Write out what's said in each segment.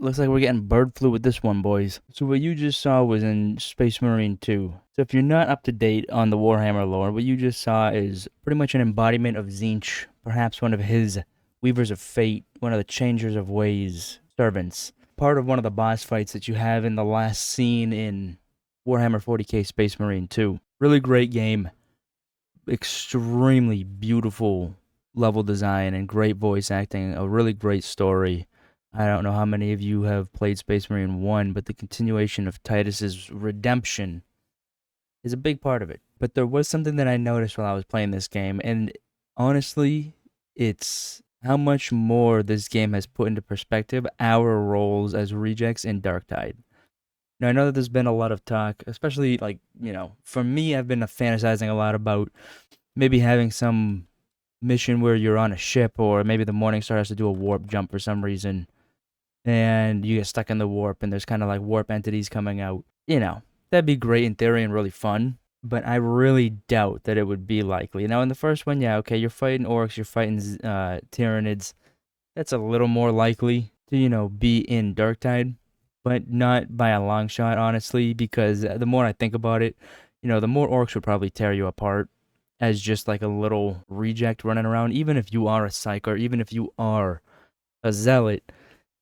Looks like we're getting bird flu with this one, boys. So what you just saw was in Space Marine 2. So if you're not up to date on the Warhammer lore, what you just saw is pretty much an embodiment of Tzeentch, perhaps one of his Weavers of Fate, one of the Changers of Ways servants. Part of one of the boss fights that you have in the last scene in Warhammer 40k Space Marine 2. Really great game. Extremely beautiful level design and great voice acting. A really great story. I don't know how many of you have played Space Marine 1, but the continuation of Titus's redemption is a big part of it. But there was something that I noticed while I was playing this game, and honestly, it's how much more this game has put into perspective our roles as rejects in Darktide. Now, I know that there's been a lot of talk, especially like, for me, I've been fantasizing a lot about maybe having some mission where you're on a ship, or maybe the Morningstar has to do a warp jump for some reason, and you get stuck in the warp, and there's kind of like warp entities coming out. That'd be great in theory and really fun, but I really doubt that it would be likely. Now, in the first one, yeah, okay, you're fighting orcs, you're fighting Tyranids. That's a little more likely to, be in Darktide, but not by a long shot, honestly, because the more I think about it, the more orcs would probably tear you apart as just like a little reject running around, even if you are a psyker, even if you are a zealot.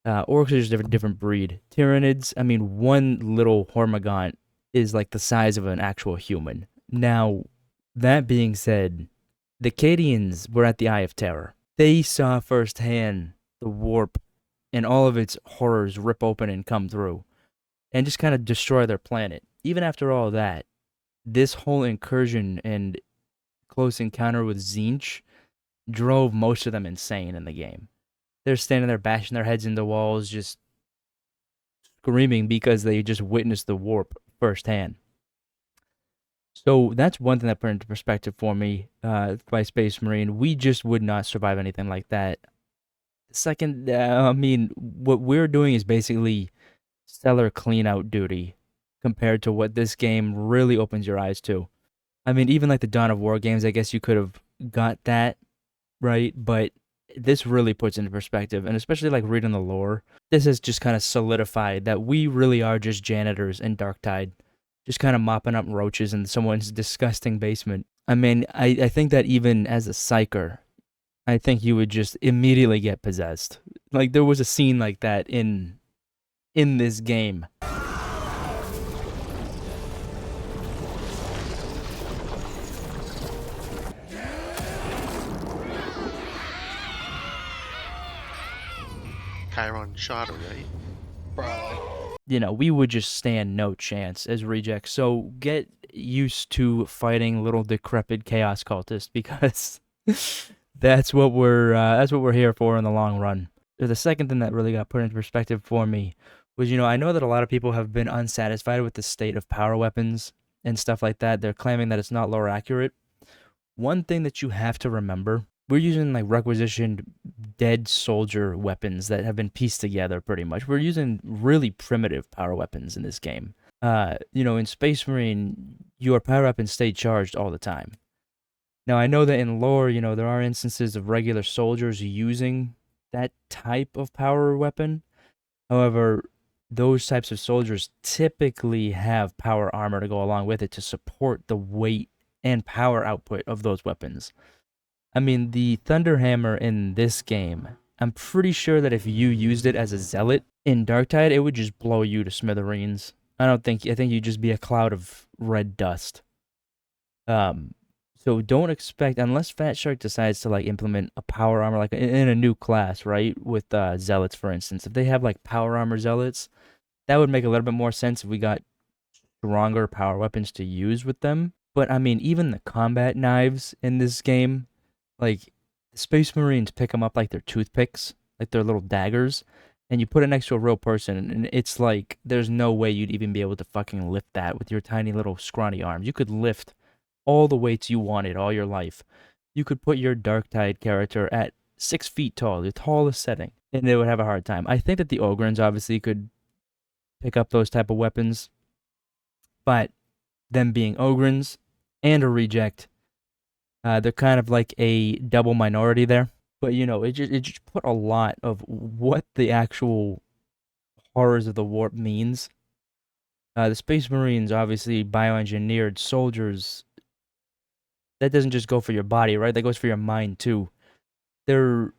Orcs are just a different breed. Tyranids, I mean, one little Hormagaunt is like the size of an actual human. Now, that being said, the Cadians were at the Eye of Terror. They saw firsthand the warp and all of its horrors rip open and come through and just kind of destroy their planet. Even after all that, this whole incursion and close encounter with Tzeentch drove most of them insane in the game. They're standing there bashing their heads into walls, just screaming because they just witnessed the warp firsthand. So that's one thing that put into perspective for me by Space Marine. We just would not survive anything like that. Second, I mean, what we're doing is basically stellar clean out duty compared to what this game really opens your eyes to. I mean, even like the Dawn of War games, I guess you could have got that right, but this really puts into perspective, and especially like reading the lore, this has just kind of solidified that we really are just janitors in Darktide, just kind of mopping up roaches in someone's disgusting basement. I mean, I think that even as a psyker, I think you would just immediately get possessed. Like there was a scene like that in this game. Chiron shot her, right? We would just stand no chance as rejects. So get used to fighting little decrepit chaos cultists because that's what we're here for in the long run. The second thing that really got put into perspective for me was, I know that a lot of people have been unsatisfied with the state of power weapons and stuff like that. They're claiming that it's not lore accurate. One thing that you have to remember, we're using like requisitioned dead soldier weapons that have been pieced together pretty much. We're using really primitive power weapons in this game. In Space Marine, your power weapons stay charged all the time. Now, I know that in lore, there are instances of regular soldiers using that type of power weapon. However, those types of soldiers typically have power armor to go along with it to support the weight and power output of those weapons. I mean, the Thunderhammer in this game, I'm pretty sure that if you used it as a zealot in Darktide, it would just blow you to smithereens. I think you'd just be a cloud of red dust. So don't expect, unless Fat Shark decides to like implement a power armor like in a new class, right? With zealots, for instance, if they have like power armor zealots, that would make a little bit more sense if we got stronger power weapons to use with them. But I mean, even the combat knives in this game, like Space Marines pick them up like they're toothpicks, like they're little daggers, and you put it next to a real person, and it's like there's no way you'd even be able to fucking lift that with your tiny little scrawny arms. You could lift all the weights you wanted all your life. You could put your Darktide character at 6 feet tall, the tallest setting, and they would have a hard time. I think that the Ogrins obviously could pick up those type of weapons, but them being Ogrins and a reject, they're kind of like a double minority there. But it just put a lot of what the actual horrors of the warp means. The Space Marines, obviously bioengineered soldiers. That doesn't just go for your body, right? That goes for your mind too. They're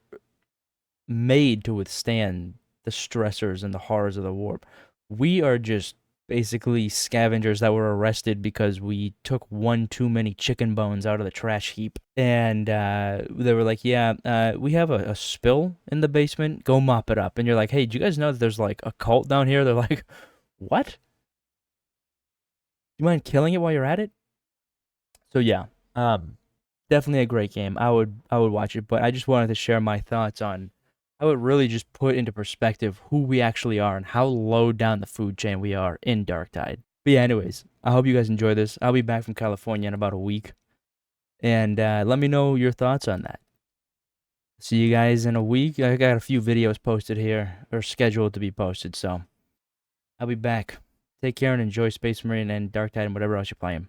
made to withstand the stressors and the horrors of the warp. We are just basically scavengers that were arrested because we took one too many chicken bones out of the trash heap. And they were like, yeah, we have a spill in the basement. Go mop it up. And you're like, hey, do you guys know that there's like a cult down here? They're like, what? You mind killing it while you're at it? So yeah, definitely a great game. I would watch it, but I just wanted to share my thoughts on how it really just put into perspective who we actually are and how low down the food chain we are in Darktide. But yeah, anyways, I hope you guys enjoy this. I'll be back from California in about a week, and let me know your thoughts on that. See you guys in a week. I got a few videos posted here, or scheduled to be posted, so I'll be back. Take care and enjoy Space Marine and Darktide and whatever else you're playing.